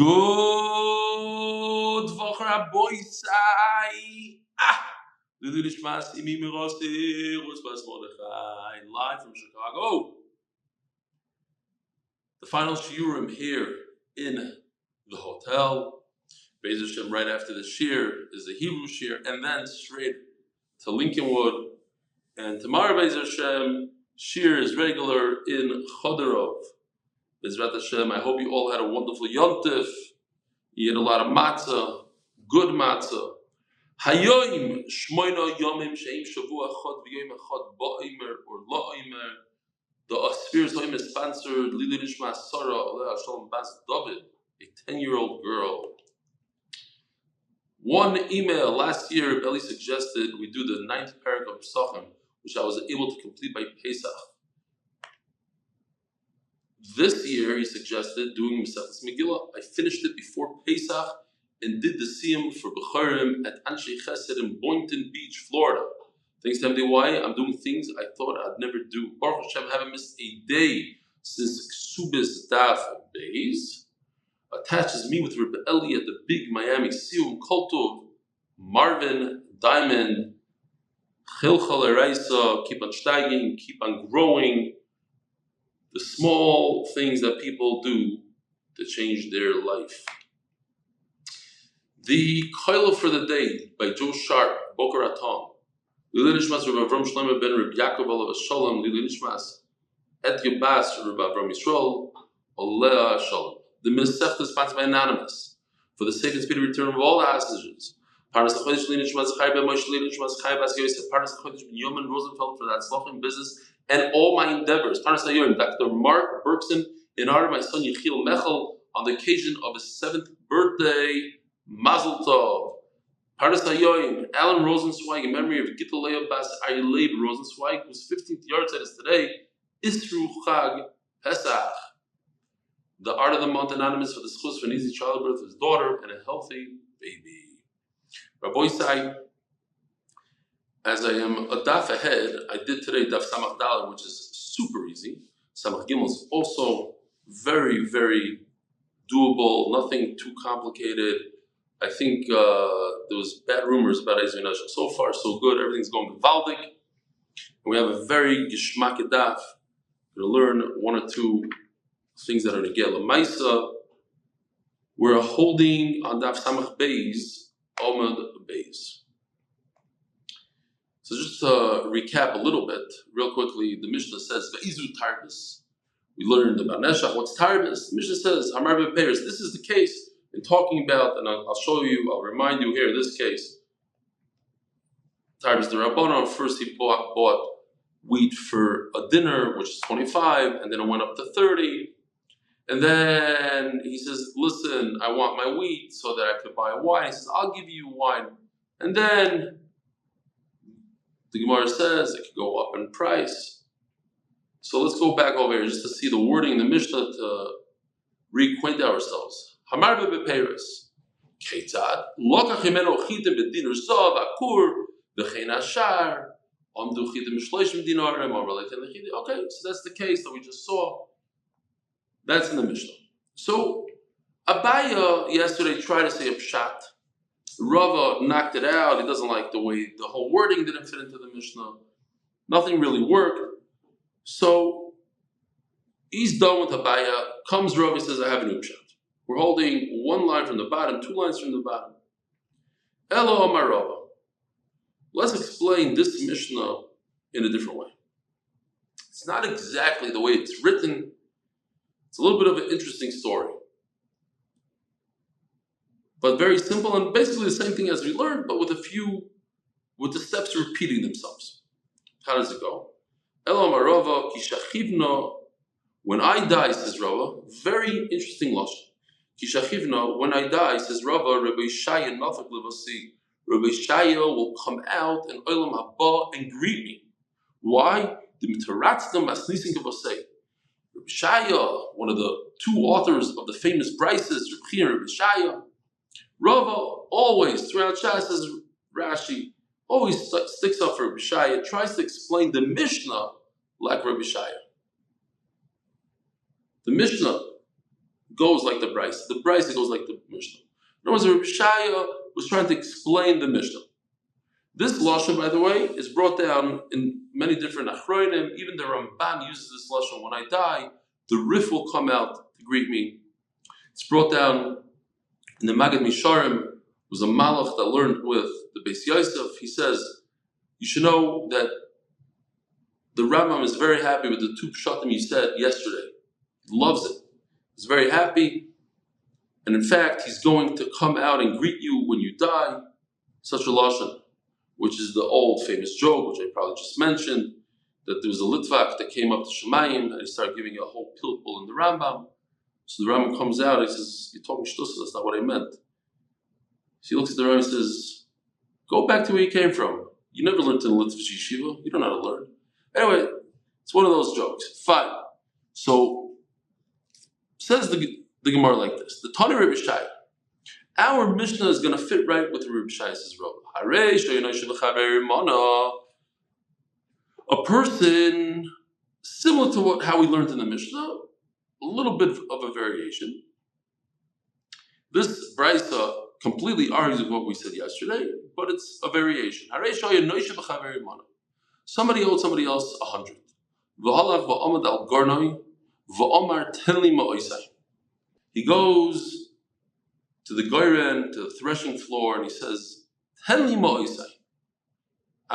Good Voch Raboisai. Live from Chicago. The final shiurim here in the hotel. Beis Hashem, right after the shir is the Hebrew shir, and then straight to Lincolnwood. And tomorrow, Beis Hashem, shir is regular in Choderov. Bezrat Hashem, I hope you all had a wonderful yontif. You had a lot of matzah, good matzah. Hayoim shmoino yomim sheim shavua chod v'yom echad ba'omer or la'omer. The Aspir's home is sponsored Lili Nishma Sarah Aleh Shalom Bas David, a 10-year-old girl. One email last year, Eli suggested we do the 9th parak of Pesachim, which I was able to complete by Pesach. This year, he suggested doing Mesechus Megillah. I finished it before Pesach and did the siyum for Bechurim at Anshe Chesed in Boynton Beach, Florida. Thanks to MDY, I'm doing things I thought I'd never do. Baruch Hashem, I haven't missed a day since Ksubis Daf Beis attaches me with Reb Eli at the big Miami Siyum Koltov, Marvin, Diamond, Chilchal Eraisa, keep on steiging, keep on growing. The small things that people do to change their life. The Koilo for the Day by Joe Sharp, Boker Atom. Lili Nishmas Reb Avram Shlomo ben Reb Yaakov Olav Shalom, Lili Nishmas Et Yabas Reb Avram Yisrael, Oleh Shalom. The Mesechta is sponsored by Anonymous for the safe and speedy return of all the hostages. Parnas HaChodesh Lili Nishmas Zechrya ben Moshe, Lili Nishmas Chai Bas Yosef, Parnas HaChodesh Binyomin Rosenfeld for the hatzlacha in business and all my endeavours. Parnas HaYom, Dr. Marc Berkson, in honor of my son Yechiel Mechel on the occasion of his 7th birthday. Mazel Tov. Parnas HaYom, Aryeh Rosenzweig, in memory of Gital Leah Aryeh Leib Rosenzweig, whose 15th Yartzeits is today. Isru Chag Pesach. The art of the month anonymous for the zechus for an easy childbirth of his daughter and a healthy baby. Raboisai, as I am a daf ahead, I did today daf Samach Dalet, which is super easy. Samach Gimel is also very, very doable, nothing too complicated. I think there was bad rumors about Isru Chag. So far, so good. Everything's going gewaldig. And we have a very geshmak daf. We're going to learn one or two things that are Negel Maisa. We're holding on Daf Samach Beis, Amud Beis. So just to recap a little bit, real quickly, the Mishnah says, Ve'izu Tarbis. We learned about Neshach. What's Tarbis? The Mishnah says, Hamar Be'Peiros. This is the case in talking about, and I'll show you, I'll remind you here, this case. Tarbis the Rabbanon, first he bought wheat for a dinner, which is 25, and then it went up to 30. And then he says, listen, I want my wheat so that I could buy wine. He says, I'll give you wine. And then the Gemara says it could go up in price. So let's go back over here just to see the wording in the Mishnah to reacquaint ourselves. Hamar be'Peiros. Keitzad. Lokach himeno chitim b'dinur zav akur b'chein ashar. Amdu chitim b'shloishim dinarim. Okay, so that's the case that we just saw. That's in the Mishnah. So Abaya yesterday tried to say a pshat. Rava knocked it out. He doesn't like the way the whole wording didn't fit into the Mishnah. Nothing really worked. So he's done with Abaya. Comes Rava, he says, I have a new pshat. We're holding one line from the bottom, 2 lines from the bottom. Elo Amar Rava. Let's explain this Mishnah in a different way. It's not exactly the way it's written. It's a little bit of an interesting story. But very simple and basically the same thing as we learned, but with the steps repeating themselves. How does it go? Elo Marava Kishachivna. When I die, says Rava, very interesting lashon. Kishachivna, when I die, says Rava, Rabbi Shaya Nafak Levasi. Rabbi Shaya will come out in Olam Haba and greet me. Why? The Mitaratzna Masnisin Kavasei. Rabbi Shaya, one of the 2 authors of the famous Brises, Rabbi and Rabbi Shaya, Rava always, throughout Shas, says Rashi, always sticks up for Rabbi Shaya, tries to explain the Mishnah like Rabbi Shaya. The Mishnah goes like the Brisa. The Brisa goes like the Mishnah. In other words, Reb Shaya was trying to explain the Mishnah. This lashon, by the way, is brought down in many different achronim. Even the Ramban uses this lashon. When I die, the Rif will come out to greet me. It's brought down in the Magid Misharim. It was a malach that learned with the Beis Yosef. He says, you should know that the Rambam is very happy with the two pshatim you said yesterday. He loves it. He's very happy. And in fact, he's going to come out and greet you when you die. Such a lashon, which is the old famous joke, which I probably just mentioned, that there was a Litvak that came up to Shemayim and he started giving you a whole pilpul in the Rambam. So the Rambam comes out and he says, you're talking shtusa, that's not what I meant. So he looks at the Rambam and says, go back to where you came from. You never learned in a Litvish yeshiva. You don't know how to learn. Anyway, it's one of those jokes. Fine. So, says the Gemara like this. The Tani Reb Shai. Our Mishnah is going to fit right with Reb Shai's role. A person, similar to how we learned in the Mishnah, a little bit of a variation. This Brisa completely argues with what we said yesterday, but it's a variation. Somebody owed somebody else 100. He goes to the goyren, to the threshing floor, and he says, I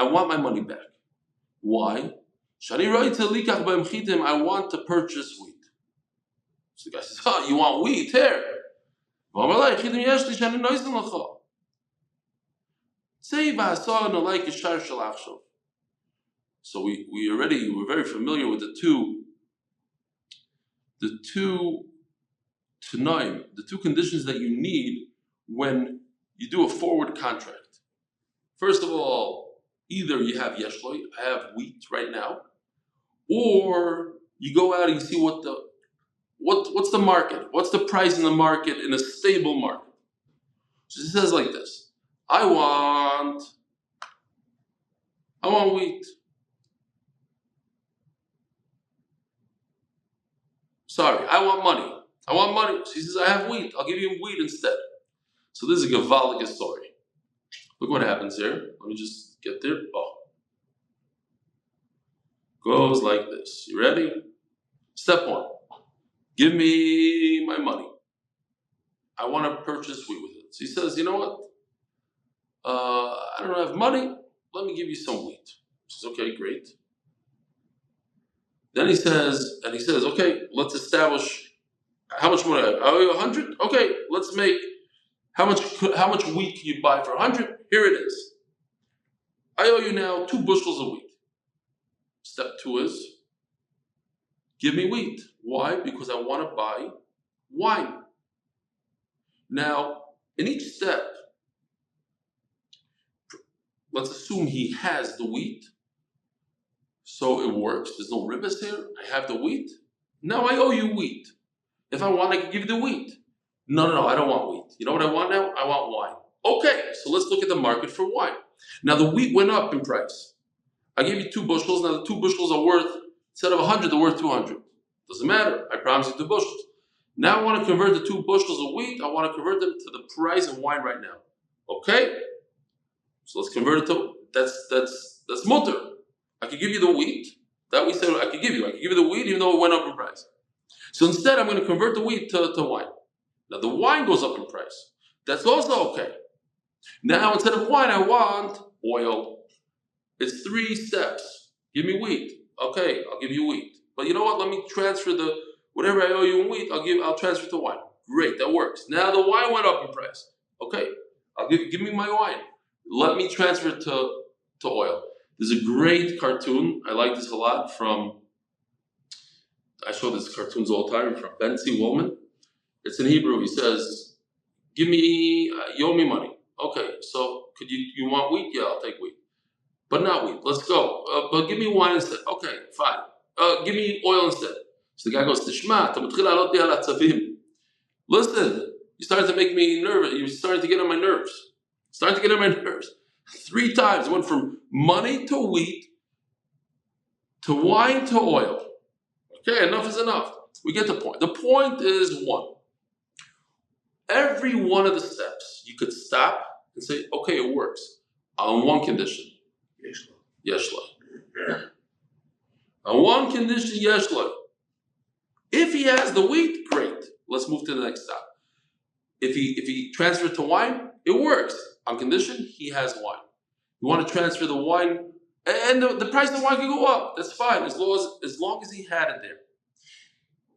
want my money back. Why? I want to purchase wheat. So the guy says, you want wheat? Here. So we're very familiar with the two tanaim, the two conditions that you need when you do a forward contract. First of all, either you have yeshloi, I have wheat right now, or you go out and you see what's the market, what's the price in the market in a stable market. So it says like this: I want wheat. Sorry, I want money. So he says, I have wheat. I'll give you wheat instead. So this is a Gavaldic story. Look what happens here. Let me just get there. Goes like this. You ready? Step one. Give me my money. I want to purchase wheat with it. So he says, you know what? I don't have money. Let me give you some wheat. He says, okay, great. Then he says, okay, let's establish how much money I have. I owe you 100? Okay, let's make, how much wheat can you buy for 100? Here it is. I owe you now 2 bushels of wheat. Step 2 is, give me wheat. Why? Because I want to buy wine. Now, in each step, let's assume he has the wheat. So it works. There's no ribbis here. I have the wheat. Now I owe you wheat. If I want, I can give you the wheat. No, I don't want wheat. You know what I want now? I want wine. Okay, so let's look at the market for wine. Now the wheat went up in price. I gave you 2 bushels. Now the 2 bushels are worth, instead of 100, they're worth 200. Doesn't matter. I promise you 2 bushels. Now I want to convert the 2 bushels of wheat. I want to convert them to the price of wine right now. Okay? So let's convert it to, that's mutter. I could give you the wheat. That we said I could give you. I could give you the wheat even though it went up in price. So instead, I'm going to convert the wheat to wine. Now the wine goes up in price. That's also okay. Now instead of wine, I want oil. It's 3 steps. Give me wheat. Okay, I'll give you wheat. But you know what? Let me transfer whatever I owe you in wheat. I'll transfer to wine. Great, that works. Now the wine went up in price. Okay, give me my wine. Let me transfer it to oil. There's a great cartoon. I like this a lot I show these cartoons all the time from Benzi Woolman. It's in Hebrew. He says, you owe me money. Okay, so you want wheat? Yeah, I'll take wheat. But not wheat. Let's go. But give me wine instead. Okay, fine. Give me oil instead. So the guy goes, listen, you started to make me nervous. You started to get on my nerves. 3 times. It went from money to wheat, to wine to oil. Okay, enough is enough. We get the point. The point is 1. Every one of the steps, you could stop and say, okay, it works. On one condition. Yeshla. On one condition, Yeshla. If he has the wheat, great. Let's move to the next step. If he transfers to wine, it works. On condition, he has wine. You want to transfer the wine, and the price of the wine can go up. That's fine, as long as he had it there.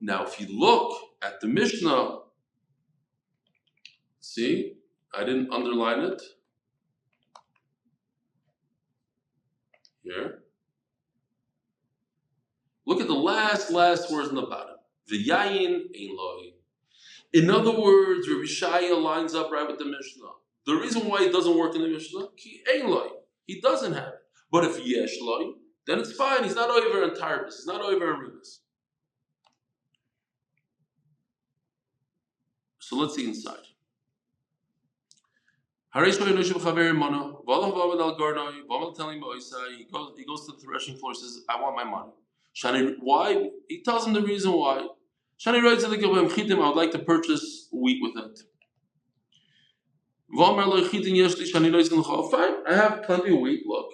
Now, if you look at the Mishnah, see, I didn't underline it. Here. Look at the last words in the bottom. V'yayin ein loy. In other words, Rabbi Shaya lines up right with the Mishnah. The reason why it doesn't work in the Mishnah, ki ein loy. He doesn't have it. But if yesh loy, then it's fine. He's not over in tarbis. He's not over in ribis. So let's see inside. He goes to the threshing floor and says, I want my money. Why? He tells him the reason why. I would like to purchase wheat with it. Fine, I have plenty of wheat. Look,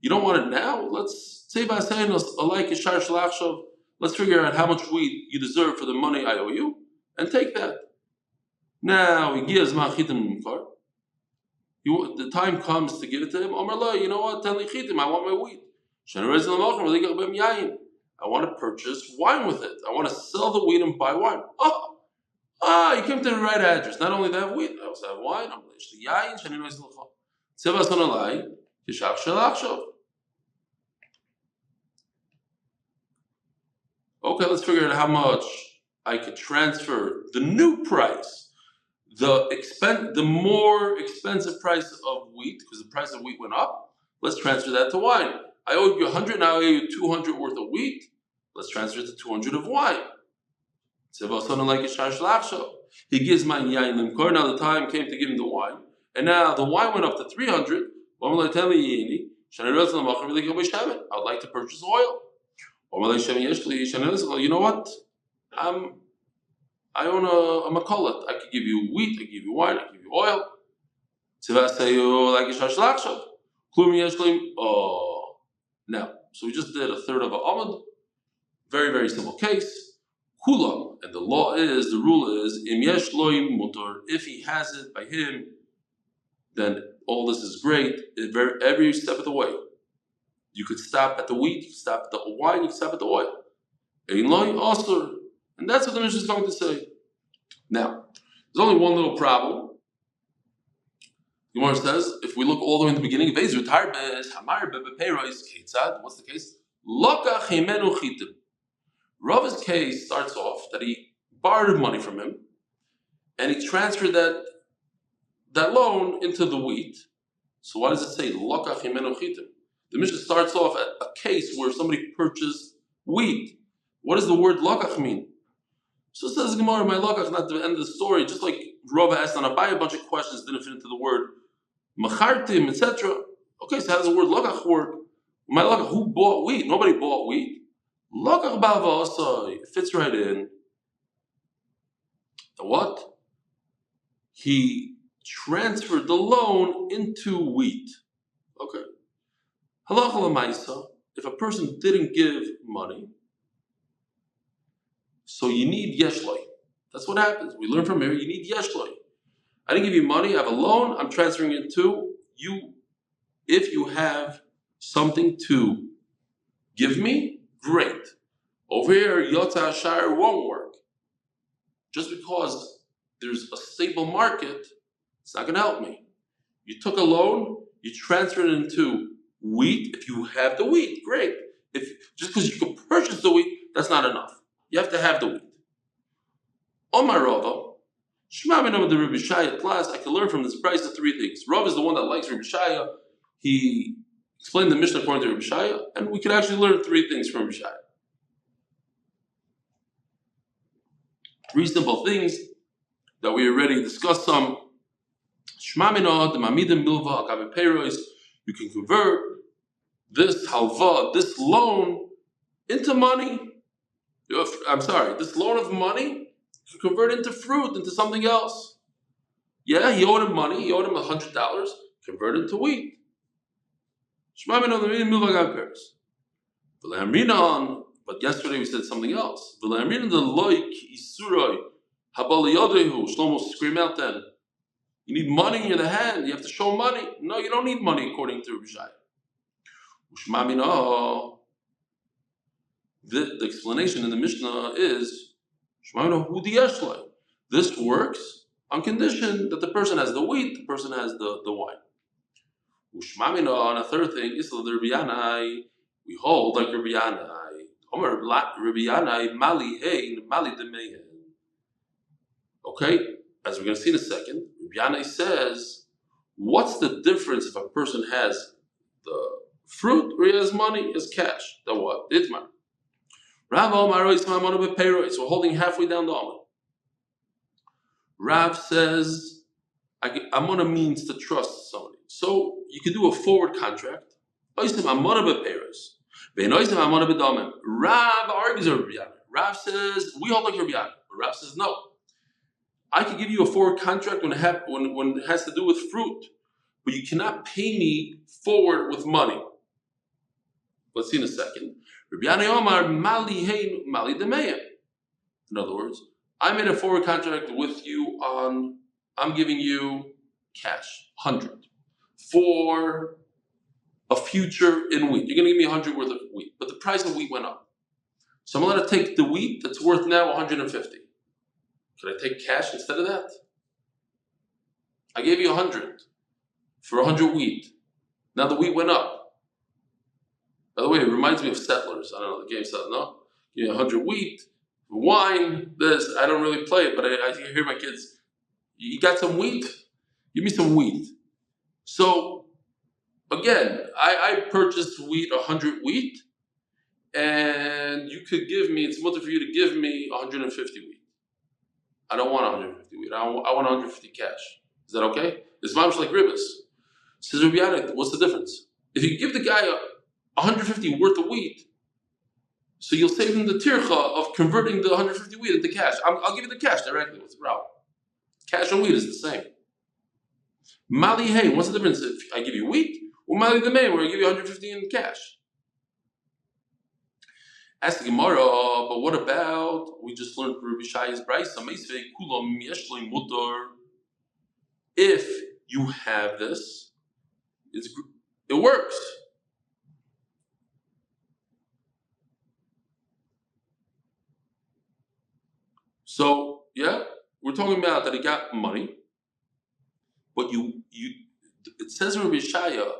you don't want it now? Let's figure out how much wheat you deserve for the money I owe you, and take that. Now he gives the time comes to give it to him. You know what? I want my wheat. I want to purchase wine with it. I want to sell the wheat and buy wine. You came to the right address. Not only do I have wheat, I also have wine. Okay, let's figure out how much I could transfer the new price, the more expensive price of wheat, because the price of wheat went up. Let's transfer that to wine. I owed you 100, now I owe you 200 worth of wheat. Let's transfer it to 200 of wine. He gives my yayin limkor. Now the time came to give him the wine, and now the wine went up to 300. I would like to purchase oil. You know what? I'm a makolet. I could give you wheat, I could give you wine, I could give you oil. Now, so we just did a third of an amud. Very, very simple case. Kulam, and the rule is, im yesh loy mutar. If he has it by him, then all this is great. Every step of the way. You could stop at the wheat, you could stop at the wine, you could stop at the oil. Ein loy asur. And that's what the Mishnah is going to say. Now, there's only one little problem. The Gemara says, if we look all the way in the beginning, what's the case? Rav's case starts off that he borrowed money from him and he transferred that loan into the wheat. So why does it say Lokach Himenu Chitim? The Mishnah starts off at a case where somebody purchased wheat. What does the word Lokach mean? So says Gemara, my Lokach is not the end of the story. Just like Rav asked on Abai a bunch of questions, didn't fit into the word Machartim, etc. Okay, so how does the word Lokach work? My Lokach, who bought wheat? Nobody bought wheat. Lokach Bava Asai fits right in. The what? He transferred the loan into wheat. Okay. Halacha l'maisa, if a person didn't give money, so you need yeshloi. That's what happens. We learn from here, you need yeshloi. I didn't give you money, I have a loan, I'm transferring it to you. If you have something to give me, great. Over here, Yotza Shire won't work. Just because there's a stable market, it's not going to help me. You took a loan, you transferred it into wheat. If you have the wheat, great. Just because you can purchase the wheat, that's not enough. You have to have the wheat. Omar Rava, Shema Minam the Rabbi Shaya class, I can learn from this price of three things. Rav is the one that likes Rabbi Shaya. He explained the Mishnah according to Rabbi Shaya, and we can actually learn three things from Rabbi Shaya. Three simple things that we already discussed some. Shema Minam the Mamidim Milva Akav Peiros. You can convert this halva, this loan, into money. This loan of money to convert it into fruit, into something else. Yeah, he owed him money. He owed him $100. Convert it into wheat. But yesterday we said something else. Shlomo scream out then. You need money in the hand. You have to show money. No, you don't need money according to Rabbi Shai. The explanation in the Mishnah is this works on condition that the person has the wheat, the person has the wine. On a third thing, we hold like Rabbi Yanai. Okay, as we're going to see in a second, Rabbi Yanai says, what's the difference if a person has the fruit or he has money, has cash? The what? Itmar. So we're holding halfway down the almond. Rav says, Amona means to trust somebody. So you can do a forward contract. Rav argues with Rabbi Yanai. Rav says, we hold like Rabbi Yanai. But Rav says, no. I can give you a forward contract when it has to do with fruit, but you cannot pay me forward with money. Let's see in a second. Rabbi Yanai Omar mali hein mali demeya. In other words, I made a forward contract with you on, I'm giving you cash, 100, for a future in wheat. You're going to give me 100 worth of wheat, but the price of wheat went up. So I'm going to take the wheat that's worth now 150. Could I take cash instead of that? I gave you 100 for 100 wheat. Now the wheat went up. By the way, it reminds me of Settlers. I don't know, the game Settlers, no? You know, 100 wheat, wine, this. I don't really play it, but I hear my kids, you got some wheat? Give me some wheat. So, again, I purchased wheat, 100 wheat, and you could give me, it's much for you to give me 150 wheat. I don't want 150 wheat. I want 150 cash. Is that okay? It's much like ribbis. Says Rabbi Yanai, what's the difference? If you give the guy 150 worth of wheat, so you'll save him the tircha of converting the 150 wheat into cash. I'll give you the cash directly. What's the problem? Cash and wheat is the same. Mali hey, what's the difference if I give you wheat or mali the may where I give you 150 in cash? Ask the Gemara, but what about, we just learned Rabbi Shai's Brayso, if you have this, it works. So, yeah, we're talking about that he got money, but it says in Rabbi Shaya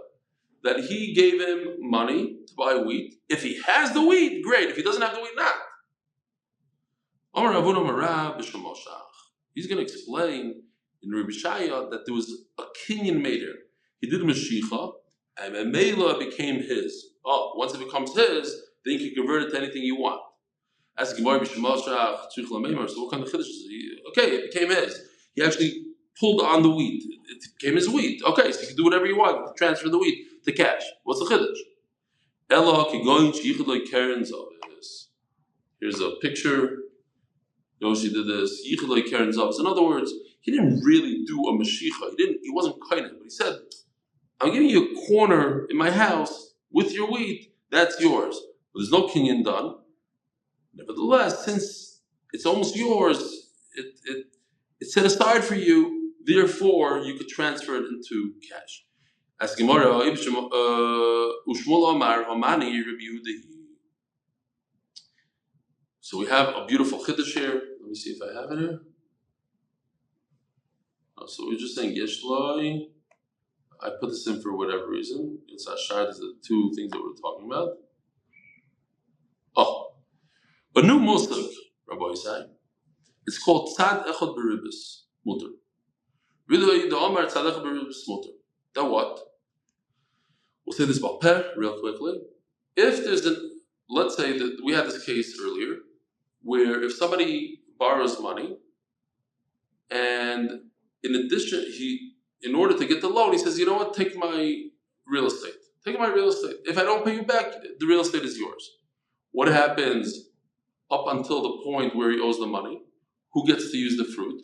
that he gave him money to buy wheat. If he has the wheat, great. If he doesn't have the wheat, not. He's going to explain in Rabbi Shaya that there was a kinyan mater. He did a mashicha, and Memela became his. Oh, once it becomes his, then you can convert it to anything you want. As Gemara b'Shemashach, so what kind of chiddush is it? Okay, it became his. He actually pulled on the wheat. It became his wheat. Okay, so you can do whatever you want. Transfer the wheat to cash. What's the chiddush? Here's a picture. Yoshi did this. In other words, he didn't really do a mashicha. He wasn't kohen, but he said, I'm giving you a corner in my house with your wheat. That's yours. But there's no kinyan done. Nevertheless, since it's almost yours, it's set aside for you. Therefore, you could transfer it into cash. Ask Gemara, so we have a beautiful chiddush here. Let me see if I have it here. So we're just saying Yeshloi. I put this in for whatever reason. It's Ashar. These are the two things that we're talking about. Oh. A new muslik, Rabbi say, it's called Tzad Echad Beribis Mutter. Really, the Omar Tzad Echad Beribis Mutter. Then what? We'll say this about Peh real quickly. If there's let's say that we had this case earlier, where if somebody borrows money, and in addition, in order to get the loan, he says, you know what, take my real estate. Take my real estate. If I don't pay you back, the real estate is yours. What happens up until the point where he owes the money? who gets to use the fruit.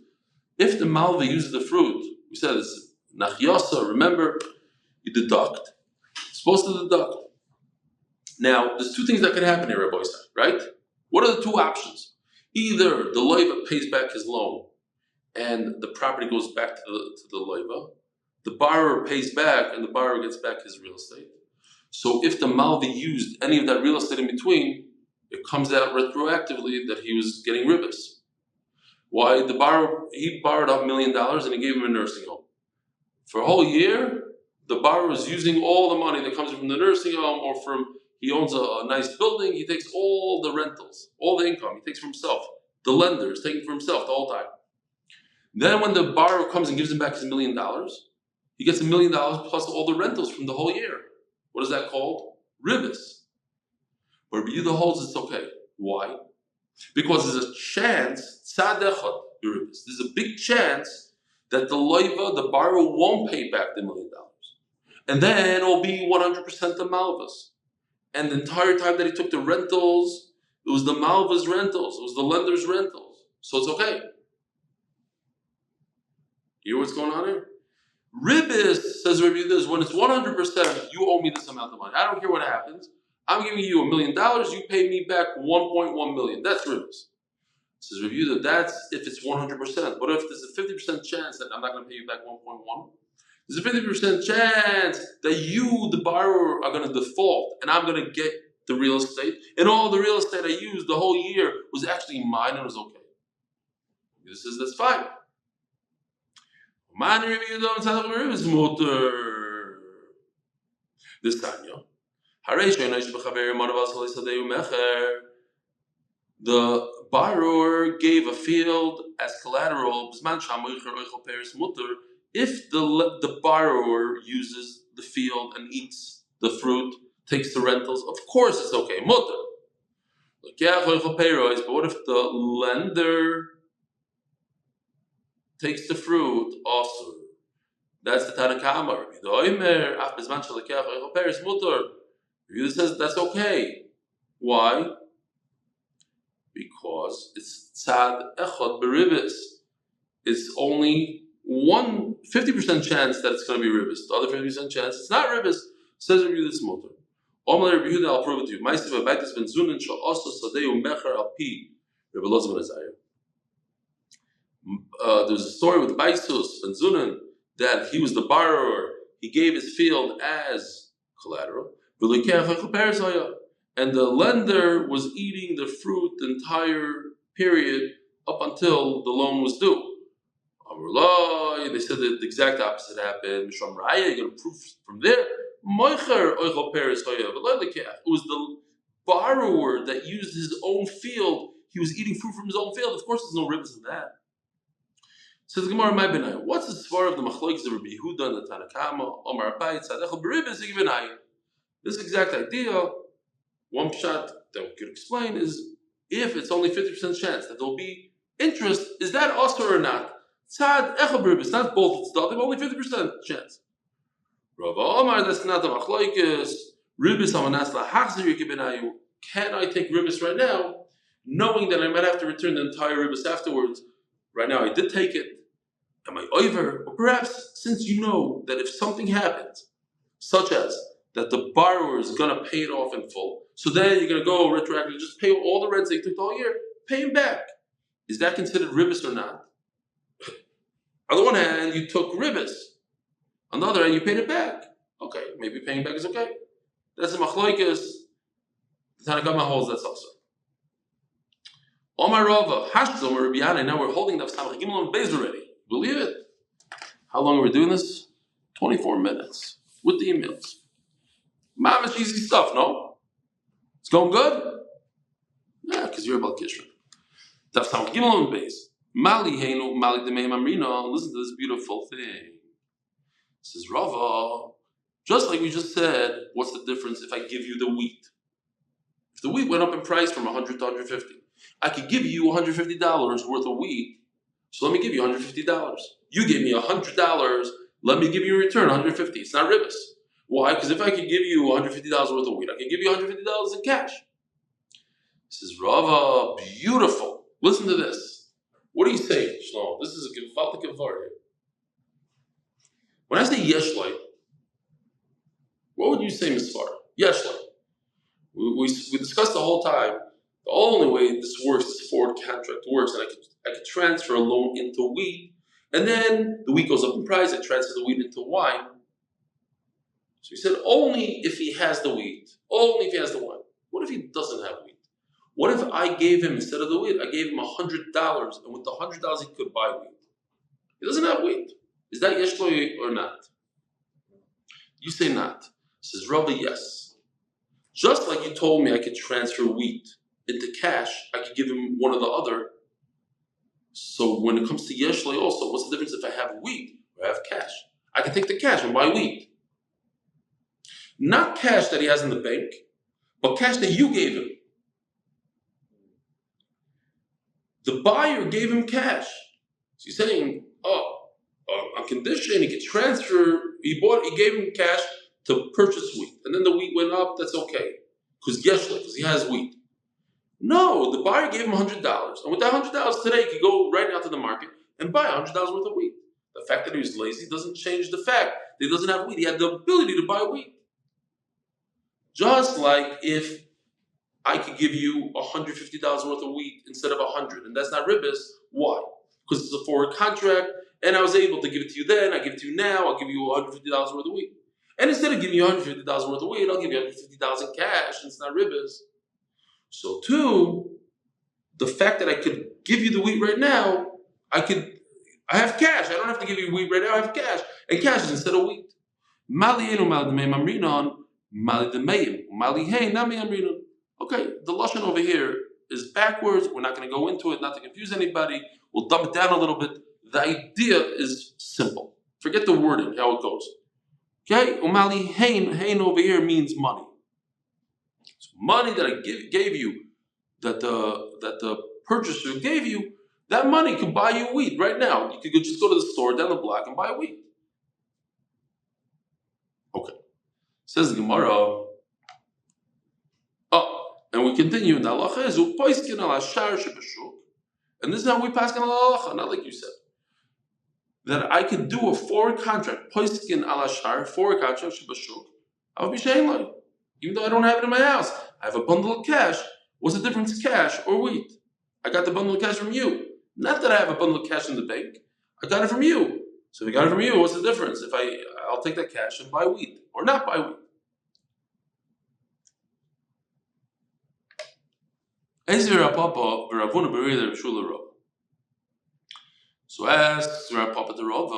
If the malva uses the fruit, we said it's nachyasa, remember, you deduct. It's supposed to deduct. Now, there's two things that can happen here, Rabbi Yosef, right? What are the two options? Either the loiva pays back his loan and the property goes back to the loiva. The borrower pays back and the borrower gets back his real estate. So if the malva used any of that real estate in between, it comes out retroactively that he was getting ribis. Why? The borrower, he borrowed $1 million and he gave him a nursing home. For a whole year, the borrower is using all the money that comes from the nursing home or from, he owns a nice building, he takes all the rentals, all the income, he takes for himself. The lender is taking for himself the whole time. Then when the borrower comes and gives him back his $1 million, he gets $1 million plus all the rentals from the whole year. What is that called? Ribis. But Rabbi Yehuda holds it's okay. Why? Because there's a chance, tzad echad ribis. There's a big chance that the loiva, the borrower, won't pay back the $1 million. And then it'll be 100% the malvas. And the entire time that he took the rentals, it was the malva's rentals, it was the lender's rentals. So it's okay. You hear what's going on here? Ribis, says Rabbi Yehuda, is when it's 100%, you owe me this amount of money. I don't care what happens. I'm giving you $1 million, you pay me back 1.1 million. That's ribis. Says Rabbi Yehuda, that's if it's 100%. What if there's a 50% chance that I'm not going to pay you back 1.1? There's a 50% chance that you, the borrower, are going to default and I'm going to get the real estate. And all the real estate I used the whole year was actually mine and it was okay. This is, that's fine. This Tanya. The borrower gave a field as collateral. If the borrower uses the field and eats the fruit, takes the rentals, of course it's okay. Mutter. But what if the lender takes the fruit also? That's the Tanakama. He says that's okay. Why? Because it's tzad echad beribis. It's only 50% chance that it's going to be ribis. The other 50% chance it's not ribis. Says Rabbi Yehuda motor. Omar Rabbi Yehuda, I'll prove it to you. Ma'aseh v'baitis ben zunin sha'asa sadeu mecher al pi Rabbi Eliezer ben Azariah. There's a story with Baisus ben Zunin that he was the borrower. He gave his field as collateral. And the lender was eating the fruit the entire period up until the loan was due. They said that the exact opposite happened. You're going to prove from there. It was the borrower that used his own field. He was eating fruit from his own field. Of course, there's no ribbons in that. Says the Gemara, my benai. What's the svar of the machlokes of Rabbi Yehuda and the Tanakama? Omar Abayit Tzadechel beribis igbenai. This exact idea, one shot that we could explain is if it's only 50% chance that there'll be interest, is that also or not? Tzad echel beribis, not both. It's only 50% chance. Rav Omar, that's not the machlokes. Ribis hamanas lahachzir yikibenayu. Can I take ribis right now, knowing that I might have to return the entire ribis afterwards? Right now, I did take it. Am I over? Or perhaps, since you know that if something happens, such as that the borrower is going to pay it off in full, so then you're going to go retroactively, just pay all the rents that you took the whole year, pay him back. Is that considered ribis or not? On the one hand, you took ribis. On the other hand, you paid it back. Okay, maybe paying back is okay. That's a machlokes. The Tanakama holds that's also. Omar Rava, Hashzom or Rabbi. Now we're holding Daf Yomi Beis already. Believe it? How long are we doing this? 24 minutes with the emails. Mamish easy stuff, no? It's going good? Yeah, because you're about Kishra. Daf Yomi Beis. Mali Heinu, Mali Demei Mamrina. Listen to this beautiful thing. Says Rava, just like we just said, what's the difference if I give you the wheat? If the wheat went up in price from 100 to 150, I could give you $150 worth of wheat, so let me give you $150. You gave me $100, let me give you in return $150. It's not ribis. Why? Because if I could give you $150 worth of wheat, I can give you $150 in cash. This is Rava, beautiful. Listen to this. What are you saying, Shlomo? This is a gewaltige word here. When I say Yeshloi, what would you say, Misfar? Yeshloi. We discussed the whole time. The only way this works, this forward contract works, and I could transfer a loan into wheat, and then the wheat goes up in price. I transfer the wheat into wine. So he said only if he has the wheat, only if he has the wine. What if he doesn't have wheat? What if I gave him, instead of the wheat, I gave him $100, and with the $100 he could buy wheat? He doesn't have wheat. Is that Yeshloi or not? You say not. Says Rabbi, yes. Just like you told me I could transfer wheat into cash, I could give him one or the other. So when it comes to Yeshloi also, what's the difference if I have wheat or I have cash? I can take the cash and buy wheat. Not cash that he has in the bank, but cash that you gave him. The buyer gave him cash. So he's saying, on condition he could transfer, he gave him cash to purchase wheat. And then the wheat went up, that's okay. Because he has wheat. No, the buyer gave him $100. And with that $100 today, he could go right now to the market and buy $100 worth of wheat. The fact that he was lazy doesn't change the fact that he doesn't have wheat. He had the ability to buy wheat. Just like if I could give you $150 worth of wheat instead of $100, and that's not ribbis. Why? Because it's a forward contract, and I was able to give it to you then. I give it to you now. I'll give you $150 worth of wheat, and instead of giving you $150 worth of wheat, I'll give you $150 in cash, and it's not ribbis. So too, the fact that I could give you the wheat right now, I have cash. I don't have to give you wheat right now. I have cash, and cash is instead of wheat. Okay, the lashon over here is backwards. We're not going to go into it, not to confuse anybody. We'll dumb it down a little bit. The idea is simple. Forget the wording, how it goes. Okay, umali hain over here means money. So money that I gave you, that the purchaser gave you, that money could buy you wheat right now. You could just go to the store down the block and buy wheat. Okay, says the Gemara. And we continue in the halacha is u'poiskin al hashar shebashuk, and this is how we pass on halacha, not like you said. That I could do a forward contract, poiskin al hashar, forward contract shebashuk. I would be Shayma, even though I don't have it in my house. I have a bundle of cash. What's the difference, cash or wheat? I got the bundle of cash from you. Not that I have a bundle of cash in the bank. I got it from you. So if I got it from you, what's the difference? If I'll take that cash and buy wheat or not buy wheat. So asks Rav Papa the Rav,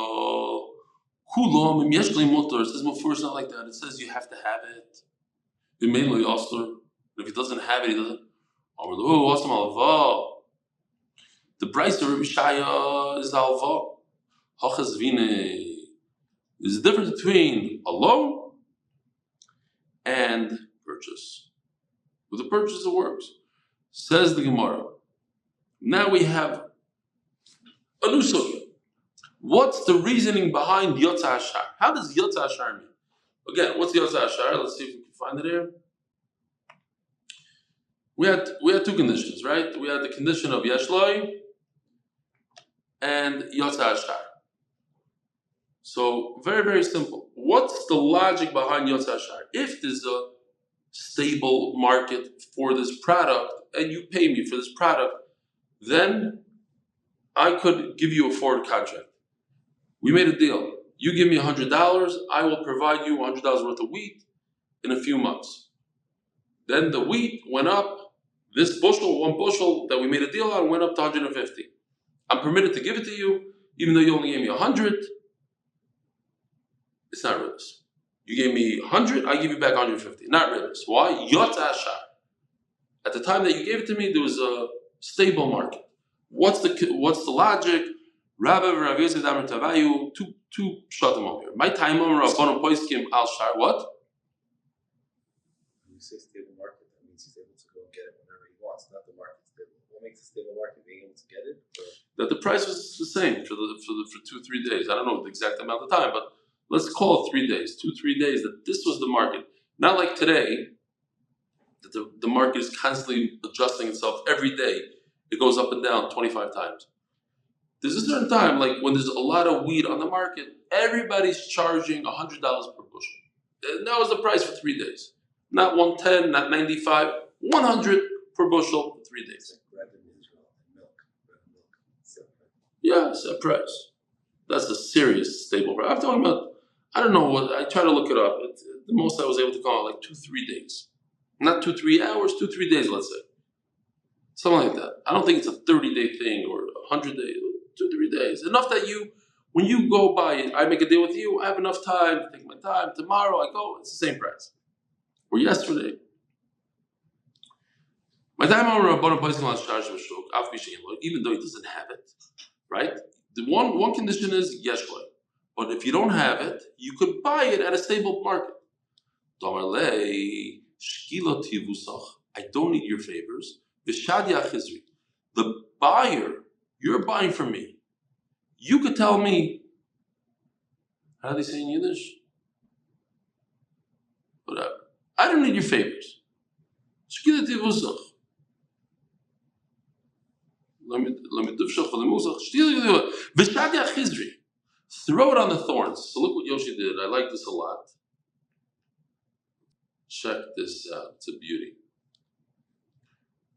it says Mufur not like that. It says you have to have it. If he doesn't have it, he doesn't. The price of Rabbi Shaya is alva. There's a difference between a loan and purchase. With the purchase, it works. Says the Gemara. Now we have a new sugya. What's the reasoning behind Yotza Hashar? How does Yotza Hashar mean? Again, what's Yotza Hashar? Let's see if we can find it here. We had two conditions, right? We had the condition of Yeshloi and Yotza Hashar. So very, very simple. What's the logic behind Yotza Hashar? If there's a stable market for this product and you pay me for this product, then I could give you a forward contract. We made a deal. You give me $100, I will provide you $100 worth of wheat in a few months. Then the wheat went up. This bushel, one bushel that we made a deal on, went up to 150. I'm permitted to give it to you, even though you only gave me 100. It's not ribbis. You gave me 100, I give you back 150. Not ribbis. Why? Yotza Hashar. At the time that you gave it to me, there was a stable market. What's the logic? Rabbi Rav Yosef Damar Tavayu, two shatim over here. My time on Rabbanon Poiskim al Shar. What? When you say stable market, that means he's able to go and get it whenever he wants, not the market stable. What makes a stable market being able to get it? That the price was the same for 2-3 days. I don't know the exact amount of time, but let's call it 3 days, 2-3 days. That this was the market, not like today. That the market is constantly adjusting itself every day. It goes up and down 25 times. There's a certain time, like when there's a lot of wheat on the market, everybody's charging $100 per bushel. And that was the price for 3 days. Not 110, not 95, 100 per bushel for 3 days. Bread in Israel and milk. Bread and milk. Separate. Yeah, it's a price. That's a serious stable price. I'm talking about, I don't know what, I try to look it up. The most I was able to call it like 2-3 days. Not 2-3 hours, 2-3 days, let's say. Something like that. I don't think it's a 30-day thing or 100 days, 2-3 days. Enough that when you go buy it, I make a deal with you, I have enough time to take my time. Tomorrow I go, it's the same price. Or yesterday. My time on Rabbanon Paiskin on Shtar Shvashuk, even though he doesn't have it, right? The one condition is Yechiel. But if you don't have it, you could buy it at a stable market. I don't need your favors. The buyer, you're buying from me. You could tell me, how do they say in Yiddish? Whatever. I don't need your favors. Throw it on the thorns. So look what Yoshi did. I like this a lot. Check this out. It's a beauty.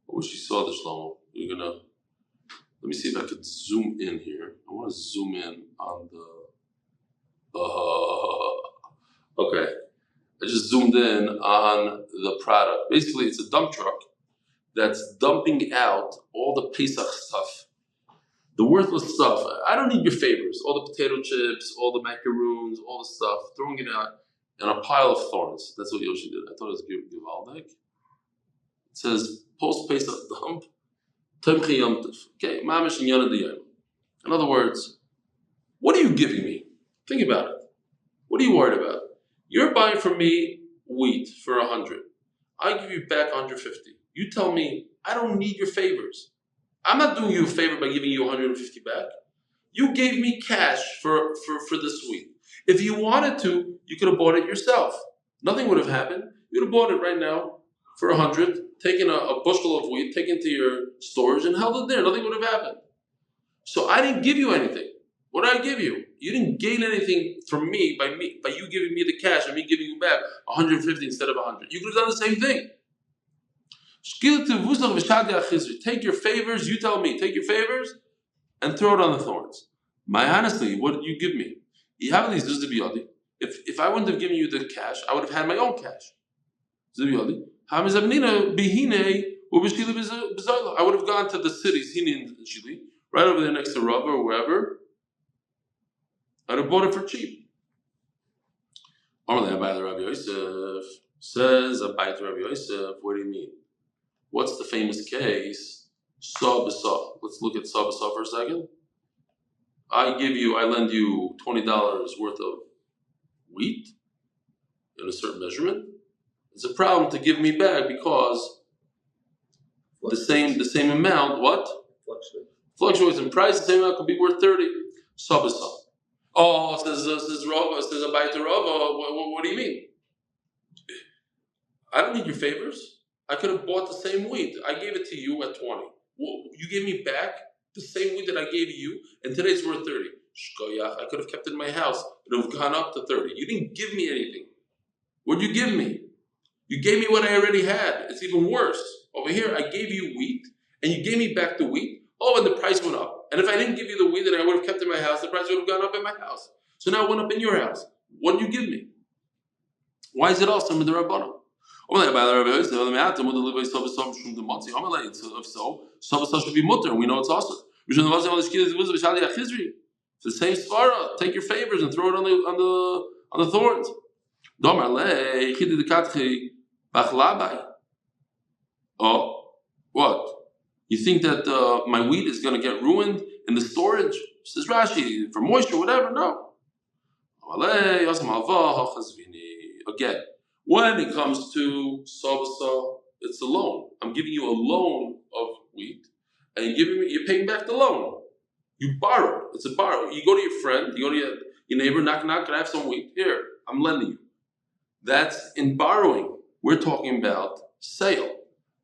I wish you saw this, Shlomo. Let me see if I could zoom in here. I want to zoom in on the. Okay. I just zoomed in on the product. Basically, it's a dump truck that's dumping out all the Pesach stuff, the worthless stuff. I don't need your favors. All the potato chips, all the macaroons, all the stuff, throwing it out in a pile of thorns. That's what Yoshi did. I thought it was Givaldik. It says, post-Pesach dump, Temchi Yomtiv. Okay, Mamish and Yana Diyam. In other words, what are you giving me? Think about it. What are you worried about? You're buying from me wheat for 100. I give you back 150. You tell me, I don't need your favors. I'm not doing you a favor by giving you 150 back. You gave me cash for this wheat. If you wanted to, you could have bought it yourself. Nothing would have happened. You'd have bought it right now for 100, taken a bushel of wheat, taken to your storage, and held it there. Nothing would have happened. So I didn't give you anything. What did I give you? You didn't gain anything from me by you giving me the cash and me giving you back 150 instead of 100. You could have done the same thing. Take your favors, you tell me, take your favors and throw it on the thorns. My honestly, what did you give me? If I wouldn't have given you the cash, I would have had my own cash. I would have gone to the cities, right over there next to Rav or wherever. I'd have bought it for cheap. Says Abayit Rabbi Yosef, what do you mean? What's the famous case? Saw b'saw. Let's look at saw b'saw for a second. I lend you $20 worth of wheat in a certain measurement. It's a problem to give me back because the same amount, what? Fluctuates in price, the same amount could be worth 30. Saw b'saw. Oh, says Abayit Rava, what do you mean? I don't need your favors. I could have bought the same wheat. I gave it to you at 20. Well, you gave me back the same wheat that I gave you, and today's worth 30. Shkoyach, I could have kept it in my house. It would have gone up to 30. You didn't give me anything. What'd you give me? You gave me what I already had. It's even worse. Over here, I gave you wheat, and you gave me back the wheat. Oh, and the price went up. And if I didn't give you the wheat that I would have kept in my house, the price would have gone up in my house. So now it went up in your house. What did you give me? Why is it also with the Rabbanon? If so should be mutter, and we know it's also. It's the same svara. Take your favors and throw it on the thorns. Oh, what? You think that my wheat is going to get ruined in the storage? Says Rashi, for moisture, whatever. No. Again, when it comes to sabasa, it's a loan. I'm giving you a loan of wheat, and you're paying back the loan. You borrow. It's a borrow. You go to your friend, you go to your neighbor, knock, can I have some wheat? Here, I'm lending you. That's in borrowing. We're talking about sale.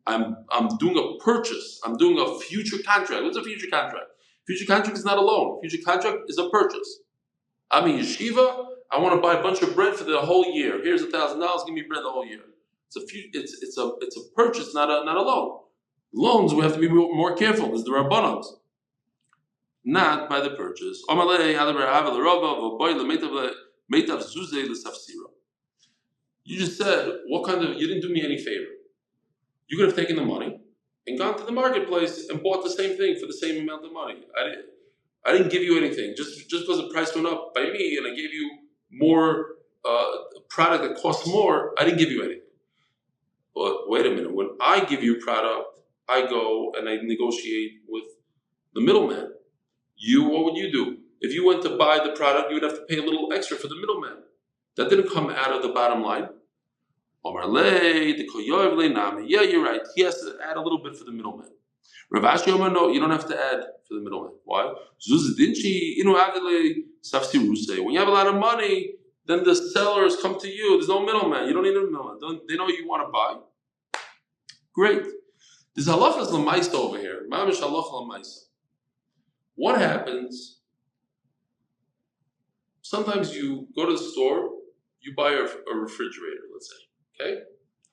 I'm doing a purchase. I'm doing a future contract. What's a future contract? Future contract is not a loan. Future contract is a purchase. I'm in yeshiva. I want to buy a bunch of bread for the whole year. Here's $1,000. Give me bread the whole year. It's a purchase, not a loan. Loans we have to be more careful because there are bonds, not by the purchase. You just said you didn't do me any favor. You could have taken the money and gone to the marketplace and bought the same thing for the same amount of money. I didn't give you anything just because the price went up by me and I gave you more product that costs more. I didn't give you anything. But wait a minute, when I give you product, I go and I negotiate with the middleman. What would you do? If you went to buy the product, you would have to pay a little extra for the middleman. That didn't come out of the bottom line. Yeah, you're right. He has to add a little bit for the middleman. Rav Ashi Omer, no, you don't have to add for the middleman. Why? When you have a lot of money, then the sellers come to you. There's no middleman. You don't need a middleman. They know you want to buy. Great. There's halachas l'maisa over here. Mamish halacha l'maisa. What happens? Sometimes you go to the store, you buy a refrigerator, let's say. Okay?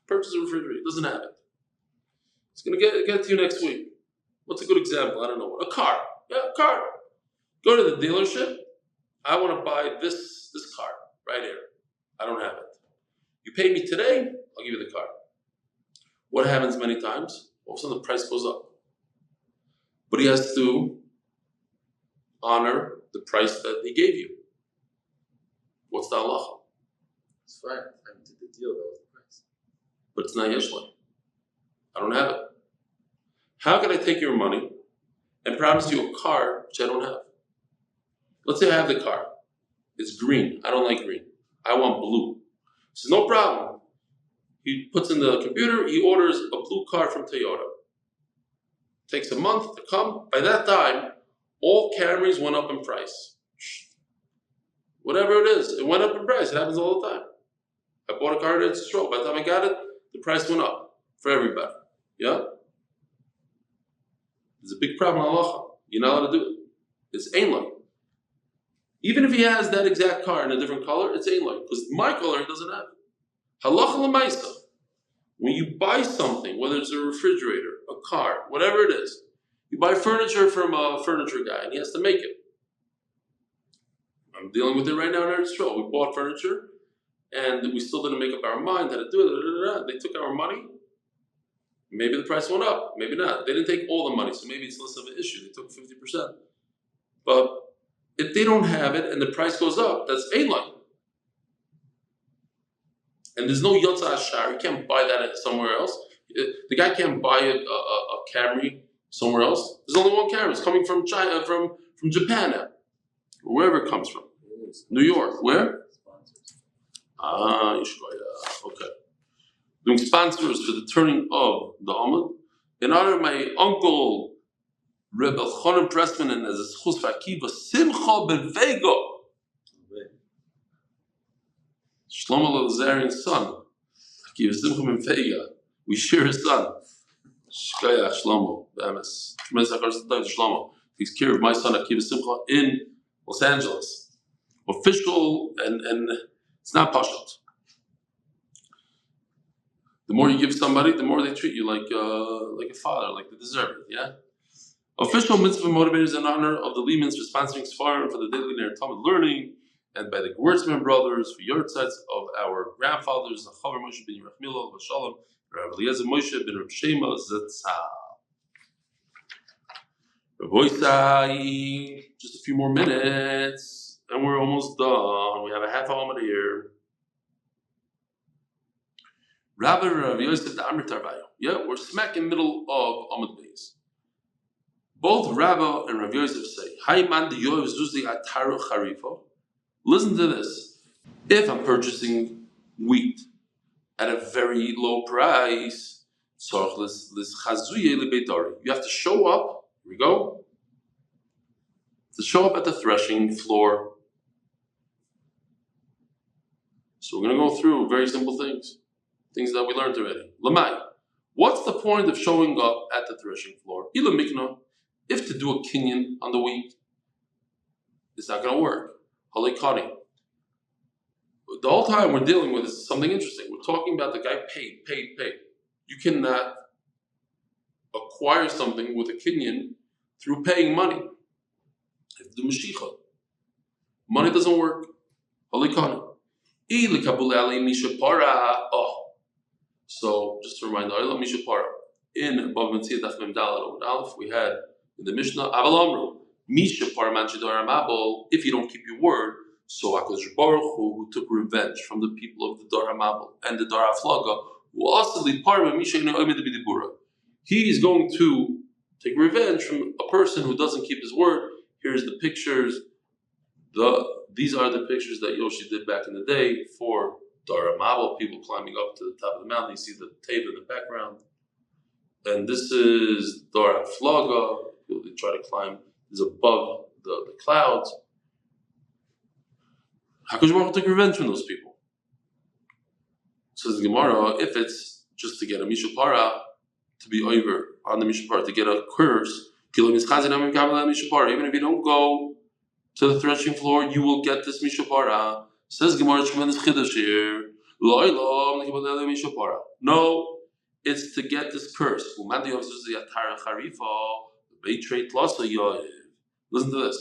Purchase a refrigerator. It doesn't happen. It's going to get to you next week. What's a good example? I don't know. A car. Yeah, a car. Go to the dealership. I want to buy this car right here. I don't have it. You pay me today, I'll give you the car. What happens many times? All of a sudden the price goes up. But he has to honor the price that he gave you. What's the halacha? It's fine. I did the deal, that was the price. But it's not yeshla. I don't have it. How can I take your money and promise you a car which I don't have? Let's say I have the car. It's green. I don't like green. I want blue. So no problem. He puts in the computer, he orders a blue car from Toyota. Takes a month to come. By that time, all Camrys went up in price. Whatever it is, it went up in price. It happens all the time. I bought a car at its stroke. By the time I got it, the price went up for everybody. Yeah? There's a big problem in halacha. You're not allowed to do it. It's ein loy. Even if he has that exact car in a different color, it's ein loy. Because my color he doesn't have. Halacha l'maisa. When you buy something, whether it's a refrigerator, a car, whatever it is, you buy furniture from a furniture guy and he has to make it. I'm dealing with it right now in Eretz Yisrael. We bought furniture and we still didn't make up our mind how to do it. They took our money. Maybe the price went up, maybe not. They didn't take all the money, so maybe it's less of an issue. They took 50%. But if they don't have it and the price goes up, that's ein loy. And there's no Yotza Ashar. You can't buy that somewhere else. The guy can't buy a Camry somewhere else. There's only one Camry. It's coming from China, from Japan now, or wherever it comes from. New York. Where? Okay. Doing sponsors for the turning of the Amud. In honor of my uncle Reb Elchanan Pressman and as a zechus for Akiva Simcha Ben Feiga. Shlomo Eliezer son. Akiva Simcha Ben Feiga. We share his son. Shkaya Shlomo. Be'emes. Tremendous hakaras to Shlomo. Takes care of my son Akiva Simcha in Los Angeles. Official and it's not pashut. The more you give somebody, the more they treat you like a father, like they deserve it. Yeah. Official mitzvah motivators in honor of the Lehmans for sponsoring Sfarim for the daily Ner Talmud learning, and by the Gewirtzman brothers for Yartzeits of our grandfathers, Hachaver Moshe ben Yerachmiel, Vashalom, Eliezer Moshe ben Shayma, Zatzal. Just a few more minutes, and we're almost done. We have a half hour here. Rabbi Rav Yosef the Amrit Arbayo. Yeah, we're smack in the middle of Amud Beis. Both Rabbi and Rav Yosef say, "Hayman de Yoav Zuzi Ataru Charifo." Listen to this. If I'm purchasing wheat at a very low price, you have to show up. Here we go. To show up at the threshing floor. So we're going to go through very simple things that we learned already. Lamai, what's the point of showing up at the threshing floor? Ila mikna, If to do a kinyan on the wheat, it's not going to work. Halikani. The whole time we're dealing with is something interesting. We're talking about the guy paid. You cannot acquire something with a kinyan through paying money. If the Mashiach, money doesn't work. Halikani. So just to remind in Bava Metzia Daf Yomi Amud Aleph, we had in the Mishnah if you don't keep your word, so HaKadosh Baruch Hu, who took revenge from the people of the Dar HaMabel and the Dar HaFlaga, he is going to take revenge from a person who doesn't keep his word. Here's the pictures. These are the pictures that Yoshi did back in the day for Dar HaMabel, people climbing up to the top of the mountain. You see the table in the background. And this is Dar HaFlaga. They try to climb. Is above the clouds. HaKadosh Baruch Hu took revenge from those people. Says the Gemara, if it's just to get a mishapara, to be over on the mishapara, to get a curse, even if you don't go to the threshing floor, you will get this mishapara. Says Gemara, tremendous chiddush here. No, it's to get this curse. Listen to this.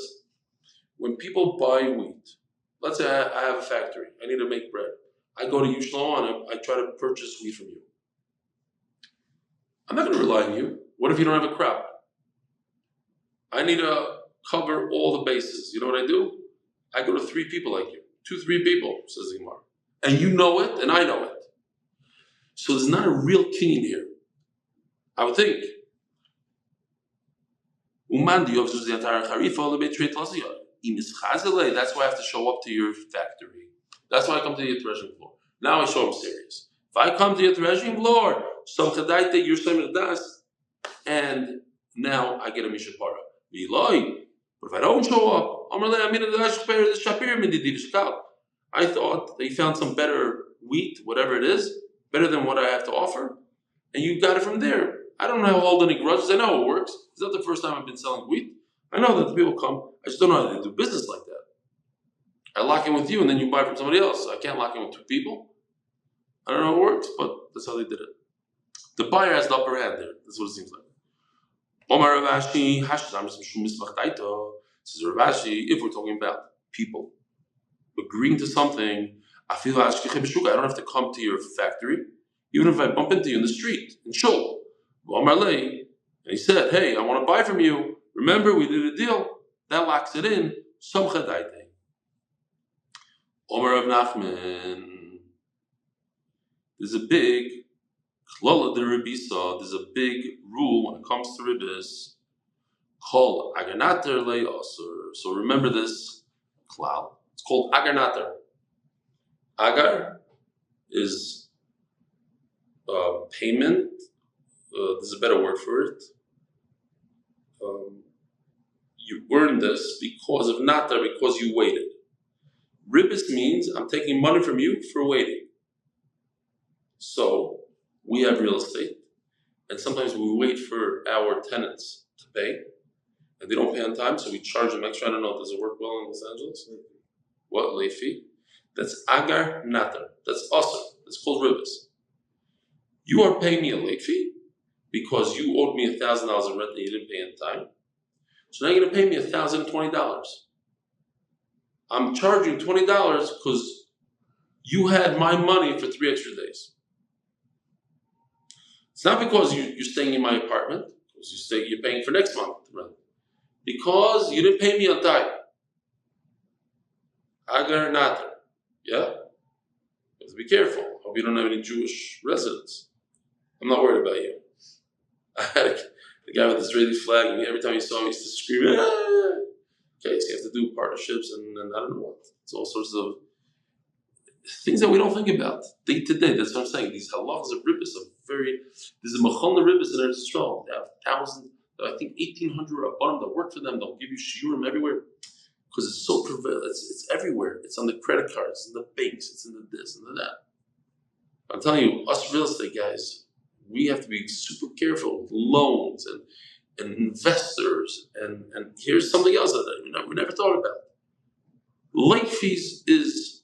When people buy wheat, let's say I have a factory, I need to make bread. I go to you, Shlomo, and I try to purchase wheat from you. I'm not going to rely on you. What if you don't have a crop? I need to cover all the bases. You know what I do? I go to 3 people like you. 2-3 people, says the Gemara. And you know it, and I know it. So there's not a real king here. I would think. That's why I have to show up to your factory. That's why I come to your threshing floor. Now I show I'm serious. If I come to your threshing floor, and now I get a mishapara. But if I don't show up, I thought that you found some better wheat, whatever it is, better than what I have to offer, and you got it from there. I don't know how to hold any grudges. I know it works. It's not the first time I've been selling wheat. I know that the people come. I just don't know how to do business like that. I lock in with you, and then you buy from somebody else. I can't lock in with 2 people. I don't know how it works, but that's how they did it. The buyer has the upper hand there. That's what it seems like. Omar Ravashi, says Ravashi, if we're talking about people agreeing to something, I don't have to come to your factory, even if I bump into you in the street, in Shul. And he said, hey, I want to buy from you. Remember, we did a deal. That locks it in. Omer of Nachman. There's a big klala de ribisa. There's a big rule when it comes to ribis. Called agarnater le'asur. So remember this klal. It's called agarnater. Agar is payment. There's a better word for it. You earned this because of natar, because you waited. Ribis means I'm taking money from you for waiting. So we have real estate, and sometimes we wait for our tenants to pay, and they don't pay on time, so we charge them extra. I don't know, does it work well in Los Angeles? What, late fee? That's agar natar. That's asur. That's called ribis. You are paying me a late fee because you owed me $1,000 in rent and you didn't pay on time. So now you're going to pay me $1,020. I'm charging $20 because you had my money for 3 extra days. It's not because you're staying in my apartment, because you're paying for next month rent. Because you didn't pay me on time. Agar natar. Yeah? You have to be careful. Hope you don't have any Jewish residents. I'm not worried about you. I had a guy with the Israeli flag, and every time he saw me, he used to scream, ah! Okay, so you have to do partnerships and I don't know what. It's all sorts of things that we don't think about day to day. That's what I'm saying. These halachas of ribbis are there's a machal ribbis in Eretz Yisrael. They have thousands, I think 1,800 rabbanim that work for them. They'll give you shiurim everywhere because it's so prevalent. It's everywhere. It's on the credit cards, it's in the banks, it's in the this and the that. I'm telling you, us real estate guys, we have to be super careful with loans and investors, and here's something else that we never thought about. Late fees is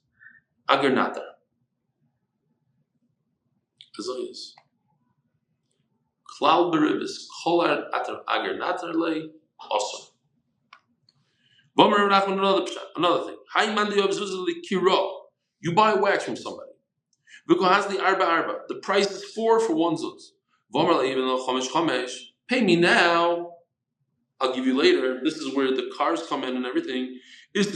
agernata. As always. Klal berib is kolar atar agernata lay also. Another thing. You buy wax from somebody. The price is 4 for 1 zuz. Pay me now. I'll give you later. This is where the cars come in and everything. If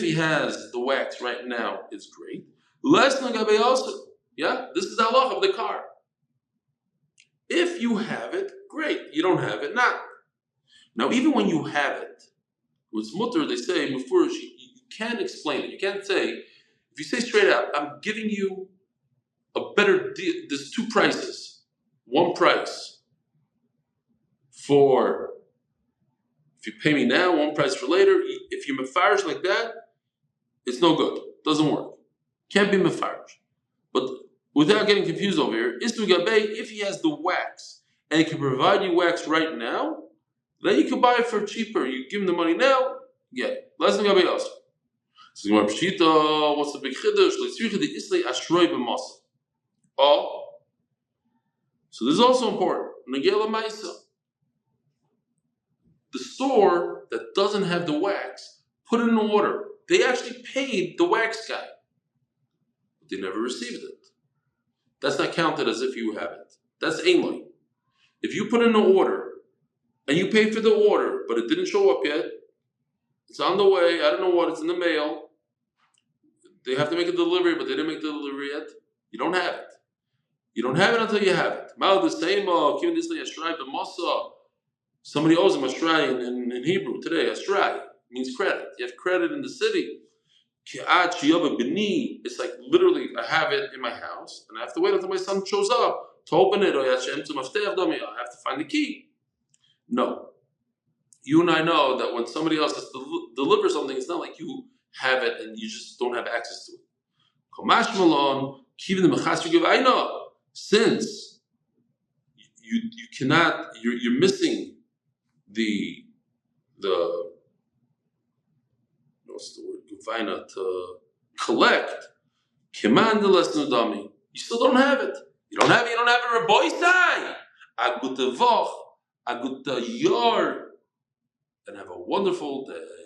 he has the wax right now, it's great. Less nagabe also. Yeah, this is the hatzlacha of the car. If you have it, great. You don't have it, not. Now, even when you have it, with mutter, they say, you can't explain it. You can't say, if you say straight out, I'm giving you a better deal. There's 2 prices. One price for, if you pay me now, one price for later. If you mefarish like that, it's no good. Doesn't work. Can't be mefarish. But without getting confused over here, Isru Chag Pesach, if he has the wax and he can provide you wax right now, then you can buy it for cheaper. You give him the money now, get it. Less than Gabi also. So what's the big chiddush? Oh, so this is also important. The store that doesn't have the wax put in an order. They actually paid the wax guy, but they never received it. That's not counted as if you have it. That's ainly. If you put in an order and you paid for the order, but it didn't show up yet, it's on the way, I don't know what, it's in the mail, they have to make a delivery, but they didn't make the delivery yet, you don't have it. You don't have it until you have it. Somebody owes him ashray in Hebrew today. Ashray means credit. You have credit in the city. It's like literally I have it in my house and I have to wait until my son shows up to open it. I have to find the key. No. You and I know that when somebody else has to deliver something, it's not like you have it and you just don't have access to it. Since you cannot, you're missing the what's the word? Guvina, to collect. You still don't have it. You don't have it. Reboisai. I got the Voch. I got the Yar. And have a wonderful day.